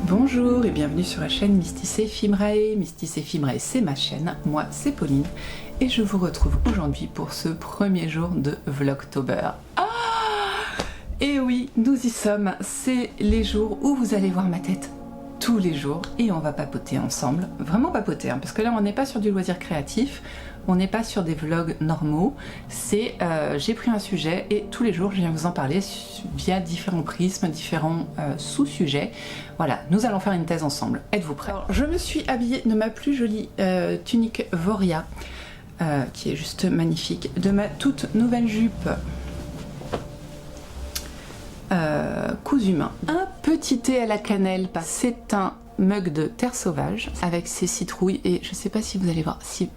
Bonjour et bienvenue sur la chaîne Mysticé Fimrae. Mysticé Fimrae, c'est ma chaîne, moi c'est Pauline et je vous retrouve aujourd'hui pour ce premier jour de Vlogtober. Et oui, nous y sommes, c'est les jours où vous allez voir ma tête tous les jours et on va papoter ensemble, vraiment papoter, hein, parce que là on n'est pas sur du loisir créatif, on n'est pas sur des vlogs normaux, c'est j'ai pris un sujet et tous les jours je viens vous en parler via différents prismes, différents sous-sujets. Voilà, nous allons faire une thèse ensemble, êtes-vous prêts? Alors, je me suis habillée de ma plus jolie tunique Voria, qui est juste magnifique, de ma toute nouvelle jupe cousue main, un petit thé à la cannelle, c'est un mug de terre sauvage avec ses citrouilles et je sais pas si vous allez voir, si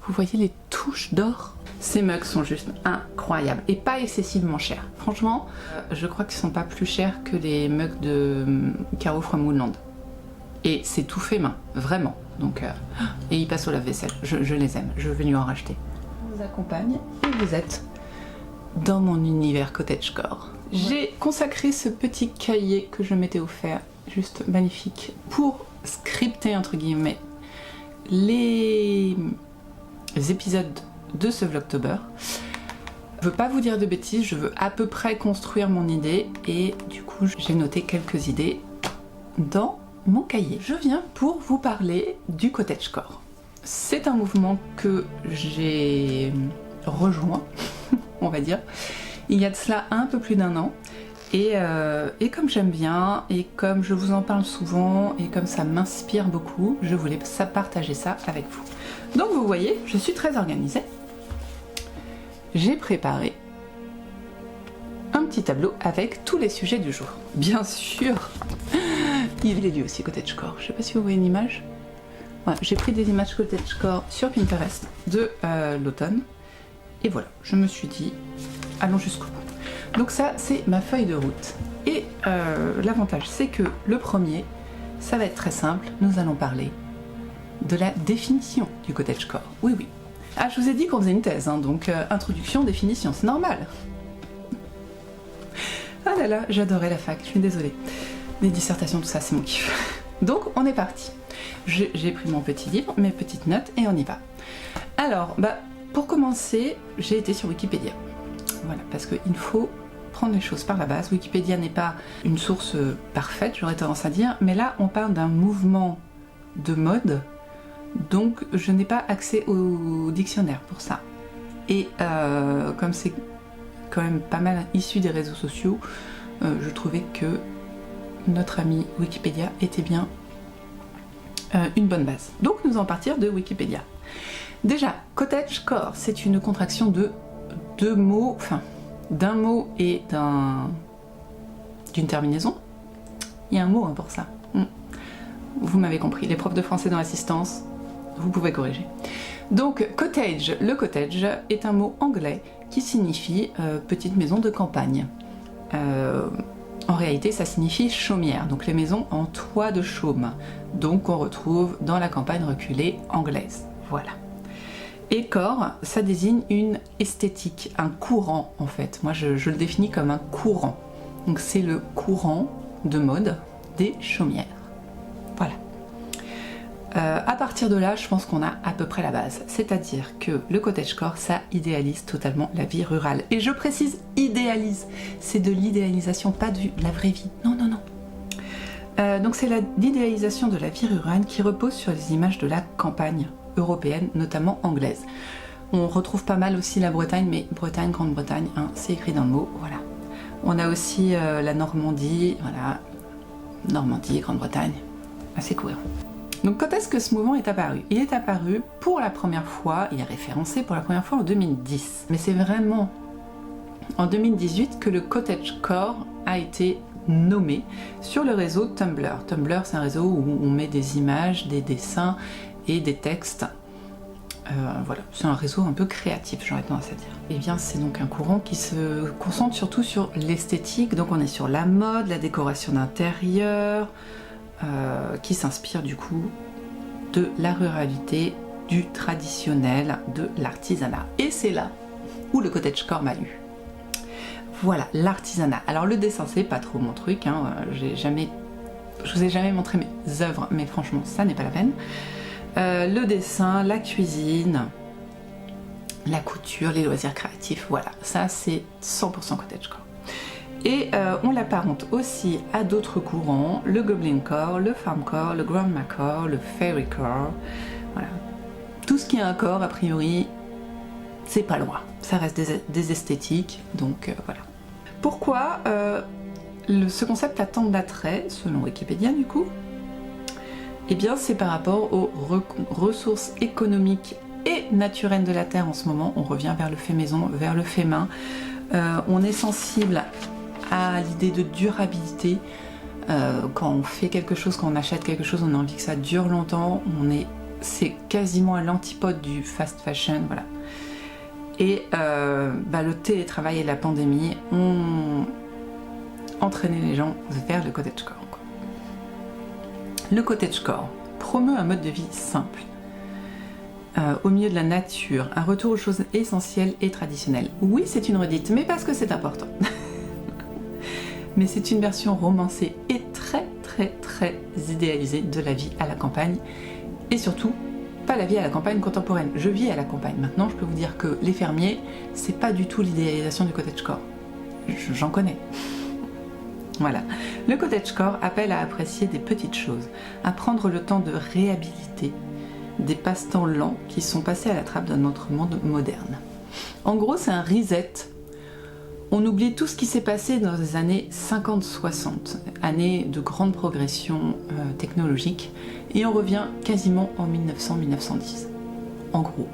vous voyez les touches d'or. Ces mugs sont juste incroyables et pas excessivement chers. Franchement, je crois qu'ils sont pas plus chers que les mugs de Caro from Woodland. Et c'est tout fait main, vraiment. Donc, et ils passent au lave-vaisselle. Je les aime, je vais lui en racheter. Je vous accompagne et vous êtes dans mon univers cottagecore. J'ai consacré ce petit cahier que je m'étais offert, juste magnifique, pour scripter entre guillemets les épisodes de ce Vlogtober. Je veux pas vous dire de bêtises, je veux à peu près construire mon idée et du coup j'ai noté quelques idées dans mon cahier. Je viens pour vous parler du cottagecore. C'est un mouvement que j'ai rejoint, on va dire, il y a de cela un peu plus d'1 an. Et comme j'aime bien, et comme je vous en parle souvent, et comme ça m'inspire beaucoup, je voulais partager ça avec vous. Donc vous voyez, je suis très organisée. J'ai préparé un petit tableau avec tous les sujets du jour. Bien sûr, il est lui aussi cottagecore. Je sais pas si vous voyez une image. Ouais, j'ai pris des images cottagecore sur Pinterest de l'automne. Et voilà, je me suis dit, allons jusqu'au bout. Donc ça, c'est ma feuille de route. Et l'avantage, c'est que le premier, ça va être très simple. Nous allons parler de la définition du cottagecore. Oui, oui. Ah, je vous ai dit qu'on faisait une thèse, hein, donc introduction, définition, c'est normal. Ah là là, j'adorais la fac, je suis désolée. Les dissertations, tout ça, c'est mon kiff. Donc, on est parti. J'ai pris mon petit livre, mes petites notes, et on y va. Alors, pour commencer, j'ai été sur Wikipédia. Voilà, parce qu'il faut prendre les choses par la base. Wikipédia n'est pas une source parfaite, j'aurais tendance à dire, mais là, on parle d'un mouvement de mode, donc je n'ai pas accès au dictionnaire pour ça. Et comme c'est quand même pas mal issu des réseaux sociaux, je trouvais que notre ami Wikipédia était bien une bonne base. Donc nous allons partir de Wikipédia. Déjà, cottagecore, c'est une contraction de deux mots, enfin d'un mot et d'une terminaison. Il y a un mot pour ça. Vous m'avez compris, les profs de français dans l'assistance, vous pouvez corriger. Donc cottage, le cottage est un mot anglais qui signifie petite maison de campagne. En réalité, ça signifie chaumière, donc les maisons en toit de chaume. Donc on retrouve dans la campagne reculée anglaise. Voilà. Et core, ça désigne une esthétique, un courant en fait. Moi je le définis comme un courant. Donc c'est le courant de mode des chaumières. Voilà. À partir de là, je pense qu'on a à peu près la base. C'est-à-dire que le cottagecore, ça idéalise totalement la vie rurale. Et je précise, idéalise. C'est de l'idéalisation, pas de la vraie vie. Non, non, non. Donc c'est l'idéalisation de la vie rurale qui repose sur les images de la campagne européenne, notamment anglaise. On retrouve pas mal aussi la Bretagne, mais Bretagne, Grande-Bretagne, hein, c'est écrit dans le mot, voilà. On a aussi la Normandie, voilà. Normandie, Grande-Bretagne, assez cohérent. Donc quand est-ce que ce mouvement est apparu? Il est apparu pour la première fois, il est référencé pour la première fois en 2010. Mais c'est vraiment en 2018 que le cottagecore a été nommé sur le réseau Tumblr. Tumblr, c'est un réseau où on met des images, des dessins et des textes. Voilà, c'est un réseau un peu créatif, j'aurais tendance à dire. Et bien c'est donc un courant qui se concentre surtout sur l'esthétique, donc on est sur la mode, la décoration d'intérieur, qui s'inspire du coup de la ruralité, du traditionnel, de l'artisanat. Et c'est là où le cottagecore m'a lu. Voilà, l'artisanat. Alors le dessin, c'est pas trop mon truc, hein. J'ai jamais Je vous ai jamais montré mes œuvres, mais franchement, ça n'est pas la peine. Le dessin, la cuisine, la couture, les loisirs créatifs, voilà. Ça, c'est 100% cottagecore. Et on l'apparente aussi à d'autres courants, le goblincore, le farmcore, le grandmacore, le fairycore, voilà. Tout ce qui est un corps, a priori, c'est pas loin. Ça reste des esthétiques, donc voilà. Pourquoi ce concept a tant d'attrait, selon Wikipédia du coup? Eh bien, c'est par rapport aux ressources économiques et naturelles de la Terre en ce moment. On revient vers le fait maison, vers le fait main. On est sensible à l'idée de durabilité. Quand on fait quelque chose, quand on achète quelque chose, on a envie que ça dure longtemps. C'est quasiment à l'antipode du fast fashion, voilà. Et le télétravail et la pandémie ont entraîné les gens vers le cottagecore. Le cottagecore promeut un mode de vie simple, au milieu de la nature, un retour aux choses essentielles et traditionnelles. Oui, c'est une redite, mais parce que c'est important. Mais c'est une version romancée et très très très idéalisée de la vie à la campagne, et surtout pas la vie à la campagne contemporaine. Je vis à la campagne. Maintenant, je peux vous dire que les fermiers, c'est pas du tout l'idéalisation du cottagecore. J'en connais. Voilà. Le cottagecore appelle à apprécier des petites choses, à prendre le temps de réhabiliter des passe-temps lents qui sont passés à la trappe dans notre monde moderne. En gros, c'est un reset. On oublie tout ce qui s'est passé dans les années 50-60, années de grande progression technologique, et on revient quasiment en 1900-1910. En gros,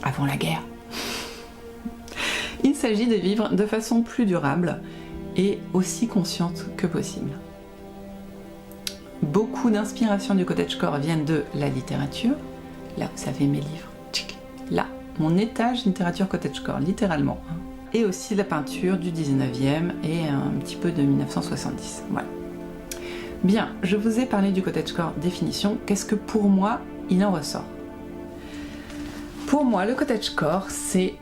avant la guerre. Il s'agit de vivre de façon plus durable et aussi consciente que possible. Beaucoup d'inspiration du cottagecore viennent de la littérature. Là, vous savez, mes livres. Là, mon étage littérature cottagecore, littéralement. Et aussi la peinture du 19e et un petit peu de 1970. Voilà. Bien, je vous ai parlé du cottagecore définition. Qu'est-ce que pour moi, il en ressort? Pour moi, le cottagecore, c'est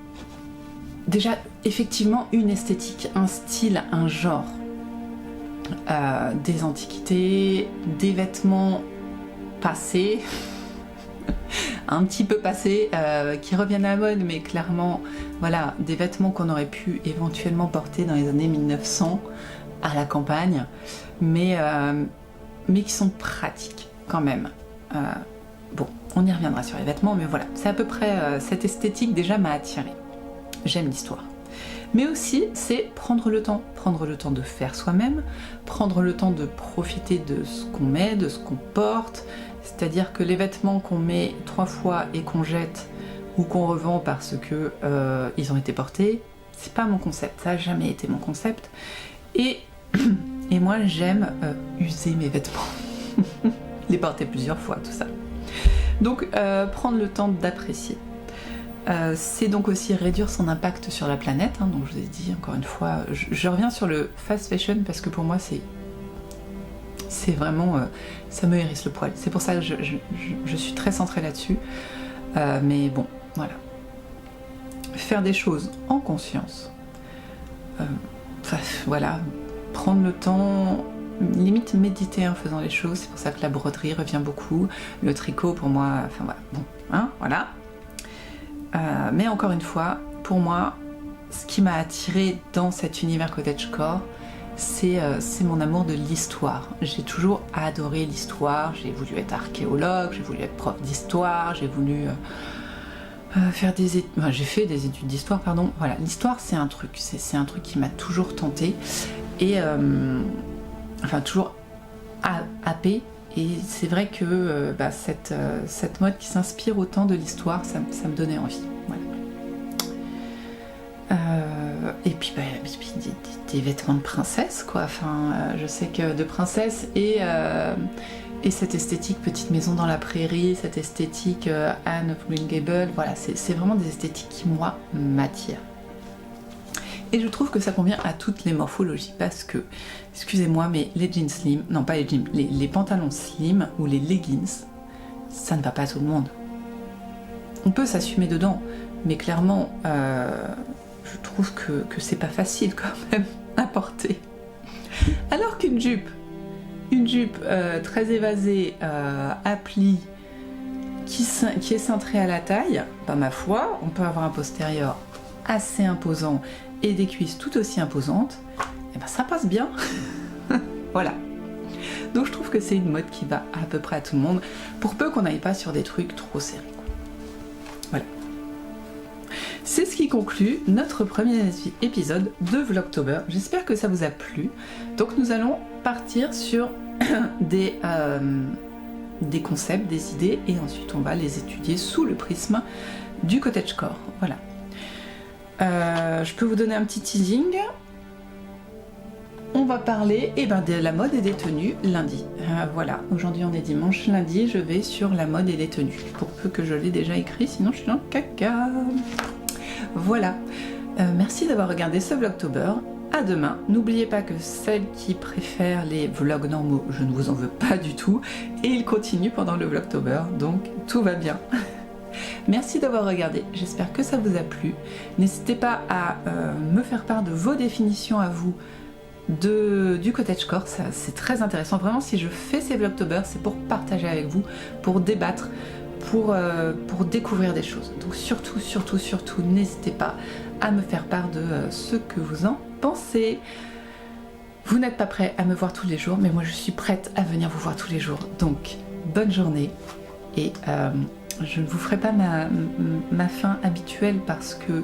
déjà effectivement une esthétique, un style, un genre. Des antiquités, des vêtements passés, un petit peu passés, qui reviennent à la mode, mais clairement, voilà, des vêtements qu'on aurait pu éventuellement porter dans les années 1900 à la campagne, mais qui sont pratiques quand même. Bon, on y reviendra sur les vêtements, mais voilà, c'est à peu près cette esthétique déjà m'a attirée. J'aime l'histoire. Mais aussi, c'est prendre le temps de faire soi-même, prendre le temps de profiter de ce qu'on met, de ce qu'on porte, c'est-à-dire que les vêtements qu'on met 3 fois et qu'on jette ou qu'on revend parce que ils ont été portés, c'est pas mon concept, ça n'a jamais été mon concept. Et moi, j'aime user mes vêtements, les porter plusieurs fois, tout ça. Donc, prendre le temps d'apprécier. C'est donc aussi réduire son impact sur la planète, hein, donc je vous ai dit encore une fois, je reviens sur le fast fashion parce que pour moi c'est vraiment, ça me hérisse le poil, c'est pour ça que je suis très centrée là-dessus, mais bon, voilà. Faire des choses en conscience, voilà, prendre le temps, limite méditer en faisant les choses, c'est pour ça que la broderie revient beaucoup, le tricot pour moi, enfin voilà, bon, hein, voilà. Mais encore une fois, pour moi, ce qui m'a attirée dans cet univers cottagecore, c'est mon amour de l'histoire. J'ai toujours adoré l'histoire, j'ai voulu être archéologue, j'ai voulu être prof d'histoire, j'ai voulu faire des études, enfin, j'ai fait des études d'histoire, pardon. Voilà, l'histoire c'est un truc qui m'a toujours tenté et enfin toujours happé. Et c'est vrai que cette mode qui s'inspire autant de l'histoire, ça me donnait envie. Voilà. Et puis, des vêtements de princesse, quoi. Enfin, je sais que de princesse et cette esthétique petite maison dans la prairie, cette esthétique Anne of Green Gables, voilà, c'est vraiment des esthétiques qui, moi, m'attirent. Et je trouve que ça convient à toutes les morphologies parce que, excusez-moi, mais les jeans slim, non pas les jeans, les pantalons slim ou les leggings, ça ne va pas à tout le monde. On peut s'assumer dedans, mais clairement, je trouve que c'est pas facile quand même à porter. Alors qu'une jupe une jupe très évasée à plis qui est cintrée à la taille. Bah, ma foi, on peut avoir un postérieur assez imposant et des cuisses tout aussi imposantes. Et ben ça passe bien. Voilà. Donc je trouve que c'est une mode qui va à peu près à tout le monde, pour peu qu'on n'aille pas sur des trucs trop serrés. Voilà. C'est ce qui conclut notre premier épisode de Vlogtober. J'espère que ça vous a plu. Donc nous allons partir sur des concepts, des idées, et ensuite on va les étudier sous le prisme du cottagecore. Voilà. Je peux vous donner un petit teasing. On va parler de la mode et des tenues lundi. Voilà, aujourd'hui on est dimanche, lundi je vais sur la mode et les tenues. Pour peu que je l'ai déjà écrit, sinon je suis dans le caca. Voilà, merci d'avoir regardé ce Vlogtober. À demain. N'oubliez pas que celles qui préfèrent les vlogs normaux, je ne vous en veux pas du tout. Et ils continuent pendant le Vlogtober, donc tout va bien. Merci d'avoir regardé, j'espère que ça vous a plu. N'hésitez pas à me faire part de vos définitions à vous du cottagecore, c'est très intéressant. Vraiment, si je fais ces Vlogtober, c'est pour partager avec vous, pour débattre, pour découvrir des choses. Donc surtout, n'hésitez pas à me faire part de ce que vous en pensez. Vous n'êtes pas prêts à me voir tous les jours, mais moi je suis prête à venir vous voir tous les jours. Donc, bonne journée, et je ne vous ferai pas ma fin habituelle parce que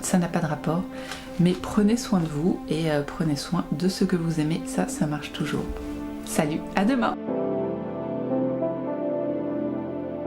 ça n'a pas de rapport, mais prenez soin de vous et prenez soin de ce que vous aimez, ça marche toujours. Salut, à demain!